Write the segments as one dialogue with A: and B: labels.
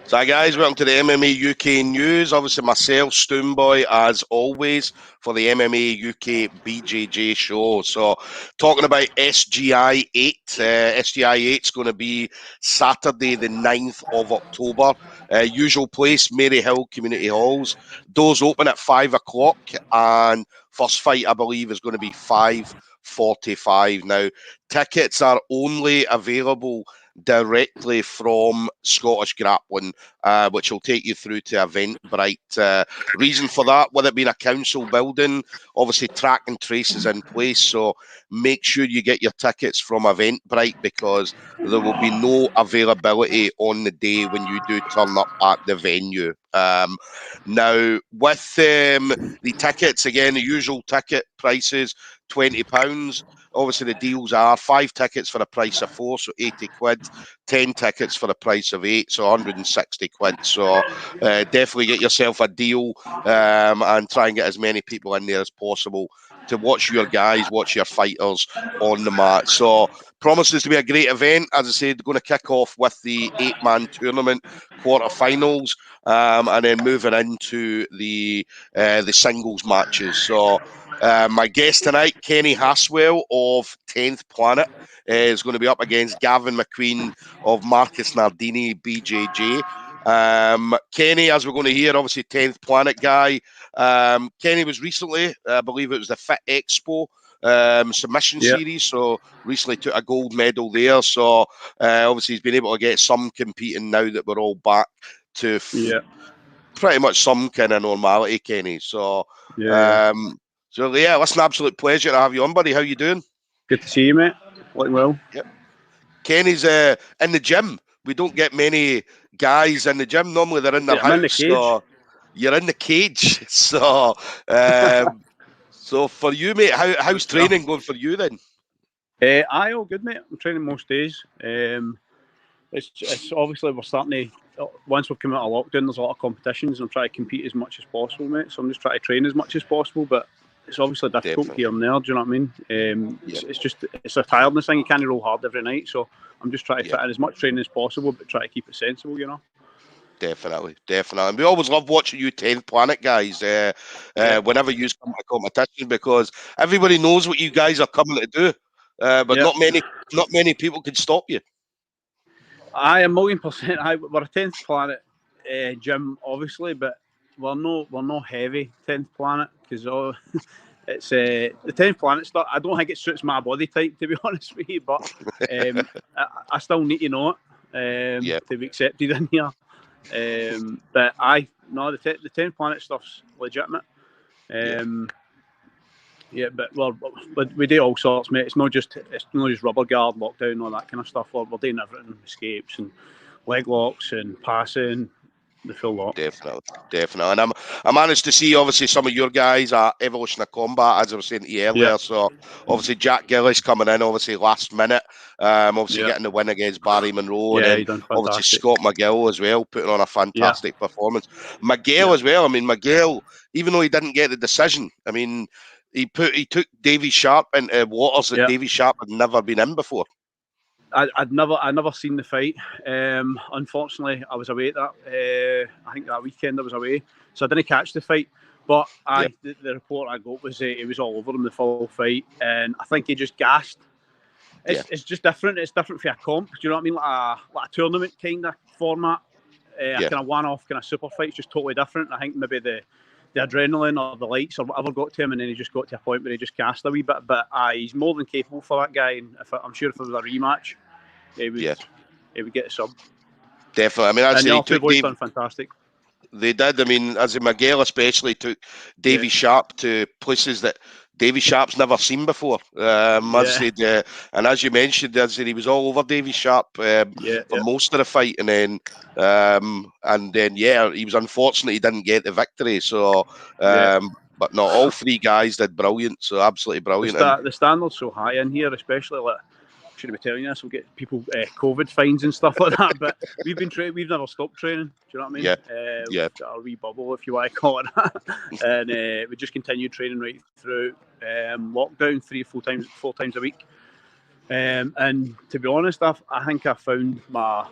A: So, hi guys, welcome to the MMA UK news. Obviously, myself, Stoomboy, as always, for the MMA UK BJJ show. So, talking about SGI8. SGI8 is going to be Saturday, the 9th of October. Usual place, Maryhill Community Halls. Doors open at 5 o'clock, and first fight, I believe, is going to be 5:45. Now, tickets are only available directly from Scottish Grappling, which will take you through to Eventbrite. Reason for that, with it being a council building, obviously track and trace is in place, so make sure you get your tickets from Eventbrite because there will be no availability on the day when you do turn up at the venue. Now, with the tickets, again, the usual ticket prices, £20. Obviously, the deals are 5 tickets for the price of 4, so 80 quid, 10 tickets for the price of 8, so 160 quid. So definitely get yourself a deal and try and get as many people in there as possible to watch your guys, watch your fighters on the mat. So promises to be a great event. As I said, going to kick off with the 8-man tournament quarterfinals and then moving into the singles matches. So my guest tonight, Kenny Haswell of 10th Planet, is going to be up against Gavin McQueen of Marcus Nardini, BJJ. Kenny, as we're going to hear, obviously 10th Planet guy. Kenny was recently, I believe it was the Fit Expo submission series, so recently took a gold medal there. So obviously he's been able to get some competing now that we're all back to pretty much some kind of normality, Kenny. So So yeah, it's an absolute pleasure to have you on, buddy. How you doing?
B: Good to see you, mate. Looking well.
A: Yep. Kenny's in the gym. We don't get many guys in the gym. Normally they're in their house.
B: In the cage.
A: So you're in the cage. So so for you, mate, how's training going for you then?
B: All good, mate. I'm training most days. It's obviously we're starting to, once we've come out of lockdown, there's a lot of competitions, and I'm trying to compete as much as possible, mate. So I'm just trying to train as much as possible, but it's obviously difficult here and there. Do you know what I mean? It's a tiredness thing. You can't roll hard every night, so I'm just trying to fit in as much training as possible, but try to keep it sensible, you know.
A: Definitely. And we always love watching you 10th Planet guys whenever you come to competition because everybody knows what you guys are coming to do, but not many people can stop you.
B: I am 1,000,000%. We're a 10th Planet gym, obviously, but we're no heavy 10th Planet because it's the 10th Planet stuff. I don't think it suits my body type, to be honest with you, but I still need to know it to be accepted in here. But the 10th Planet stuff's legitimate. But we do all sorts, mate. It's not just rubber guard, lockdown, all that kind of stuff. We're doing everything: escapes and leg locks and passing, the full lot.
A: Definitely. And I managed to see obviously some of your guys at Evolution of Combat, as I was saying to you earlier. So obviously Jack Gillis coming in, obviously last minute, getting the win against Barry Monroe, and then obviously Scott McGill as well, putting on a fantastic performance. Miguel as well. I mean, Miguel, even though he didn't get the decision, I mean, he took Davy Sharp into waters that Davy Sharp had never been in before.
B: I'd never seen the fight. Unfortunately, I was away at that. I think that weekend I was away, so I didn't catch the fight. But the report I got was it was all over him the full fight, and I think he just gassed. It's just different. It's different for a comp. Do you know what I mean? Like a tournament kind of format. Kind of one-off kind of super fight. It's just totally different. I think maybe the adrenaline or the lights or whatever got to him, and then he just got to a point where he just gassed a wee bit. But he's more than capable for that guy. And I'm sure if it was a rematch, he would get a sub.
A: Definitely. I mean,
B: the two boys done fantastic.
A: They did. I mean, as in Miguel especially took Davy Sharp to places that Davy Sharp's never seen before. And as you mentioned, he was all over Davy Sharp for most of the fight, and then he was unfortunate he didn't get the victory. So, but no, all three guys did brilliant. So absolutely brilliant.
B: The standard's so high in here, especially like. Shouldn't be telling you this. We'll get people COVID fines and stuff like that. But we've been training. We've never stopped training. Do you know what I mean? We've got a wee bubble, if you want to call it that. And we just continued training right through lockdown, 4 times a week. And to be honest, I think I found my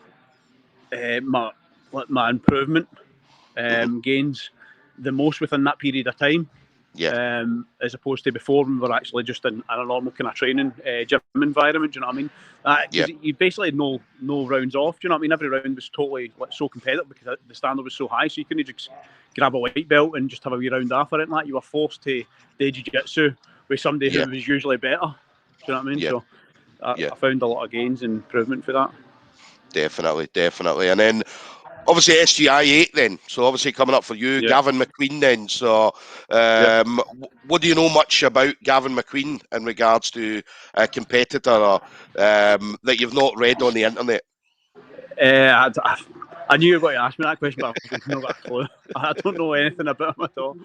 B: my improvement gains the most within that period of time.
A: Yeah.
B: As opposed to before when we were actually just in a normal kind of training gym environment. Do you know what I mean? Because you basically had no rounds off. Do you know what I mean? Every round was totally so competitive because the standard was so high. So you couldn't just grab a white belt and just have a wee round off or anything like that. You were forced to do jiu-jitsu with somebody who was usually better. Do you know what I mean?
A: Yeah.
B: So I found a lot of gains and improvement for that.
A: Definitely. And then obviously SGI8 then. So obviously coming up for you, Gavin McQueen then. So what do you know much about Gavin McQueen in regards to a competitor that you've not read on the internet?
B: I knew you were going to ask me that question, but I've not got a clue. I don't know anything about him at all.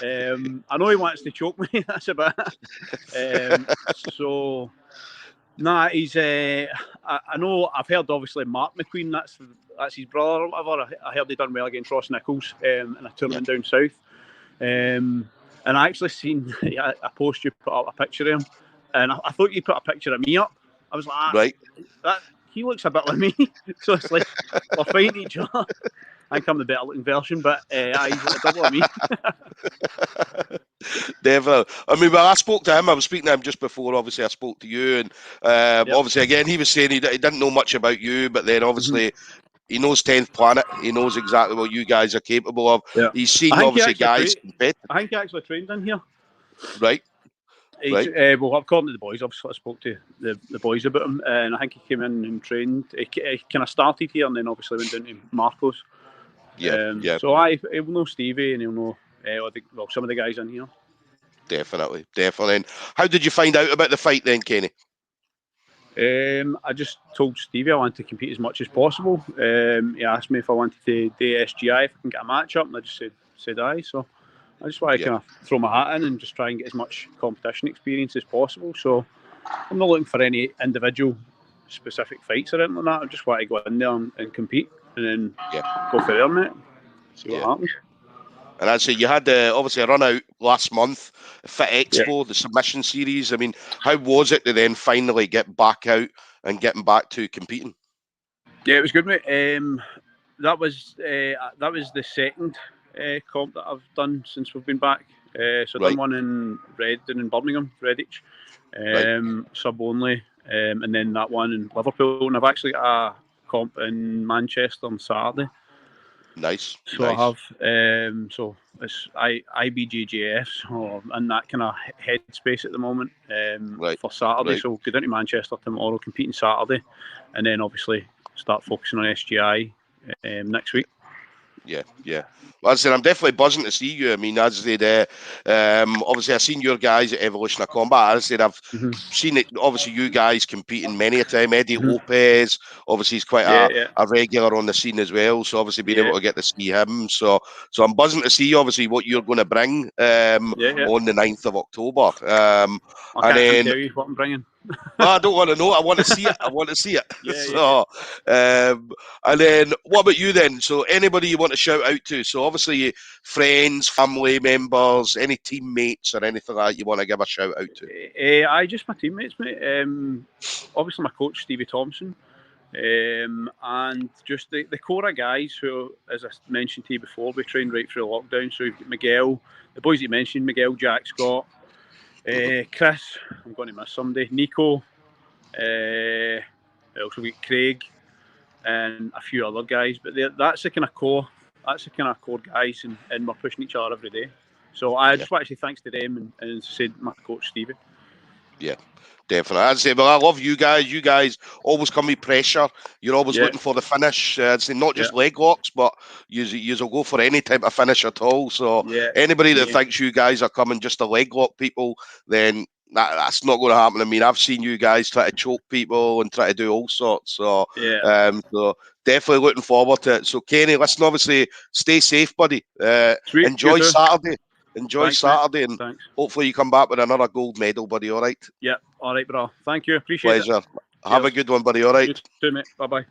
B: I know he wants to choke me. That's about it. So, nah, he's. I know. I've heard obviously Mark McQueen. That's his brother or whatever. I heard he done well against Ross Nichols in a tournament down south. And I actually seen a post you put up a picture of him, and I thought you put a picture of me up. I was like, that he looks a bit like me. So it's like we're fighting each other. I think I'm the better looking version, but he's a double of me.
A: Definitely. I mean, when I spoke to him, I was speaking to him just before, obviously, I spoke to you. And obviously, again, he was saying he didn't know much about you, but then obviously, he knows 10th Planet. He knows exactly what you guys are capable of.
B: Yeah.
A: He's seen, obviously, guys compete.
B: I think he actually trained in here.
A: Right.
B: Well, according to the boys, obviously I spoke to the boys about him, and I think he came in and trained. He kind of started here and then obviously went down to Marcos. So he'll know Stevie and he'll know some of the guys in here.
A: Definitely. And how did you find out about the fight then, Kenny?
B: I just told Stevie I wanted to compete as much as possible. He asked me if I wanted to do SGI, if I can get a match up, and I just said aye. So I just want to kind of throw my hat in and just try and get as much competition experience as possible. So I'm not looking for any individual specific fights or anything like that. I just want to go in there and compete and then go for there, mate. See what happens.
A: And I'd say you had obviously a run out last month, Fit Expo, the submission series. I mean, how was it to then finally get back out and getting back to competing?
B: Yeah, it was good, mate. That was the second comp that I've done since we've been back. So I've done one in Redden in Birmingham, Redditch, sub only, and then that one in Liverpool. And I've actually got a comp in Manchester on Saturday.
A: Nice.
B: So I have, so it's IBJJF, so I'm in that kind of headspace at the moment for Saturday. So go down to Manchester tomorrow, competing Saturday, and then obviously start focusing on SGI next week.
A: Yeah. Well, as I said, I'm definitely buzzing to see you. I mean, as I said, obviously I've seen your guys at Evolution of Combat. As I said, I've seen it. Obviously, you guys competing many a time. Eddie Lopez, obviously, he's quite a regular on the scene as well. So obviously, being able to get to see him. So I'm buzzing to see obviously what you're going to bring on the 9th of October.
B: I can't tell you what I'm bringing.
A: Well, I don't want to know. I want to see it. And then what about you then? So anybody you want to shout out to? So obviously friends, family members, any teammates or anything like that you want to give a shout out to?
B: Just my teammates, mate. Obviously my coach Stevie Thompson, and just the core of guys who, as I mentioned to you before, we trained right through lockdown. So you've got Miguel, the boys you mentioned, Miguel, Jack Scott. Chris, I'm going to miss somebody. Nico, also got Craig, and a few other guys. But that's the kind of core. That's the kind of core guys, and we're pushing each other every day. So I just want to say thanks to them and said my coach Stevie.
A: Yeah. Definitely. I'd say, well, I love you guys. You guys always come with pressure. You're always looking for the finish. I'd say not just leg locks, but you'll go for any type of finish at all. So anybody that thinks you guys are coming just to leg lock people, then that's not going to happen. I mean, I've seen you guys try to choke people and try to do all sorts. So, so definitely looking forward to it. So, Kenny, listen, obviously, stay safe, buddy. Enjoy Saturday. Enjoy Saturday, and hopefully you come back with another gold medal, buddy. All right?
B: Yeah. All right, bro. Thank you. Appreciate it.
A: Pleasure. Have a good one, buddy. All right?
B: You too, mate. Bye-bye.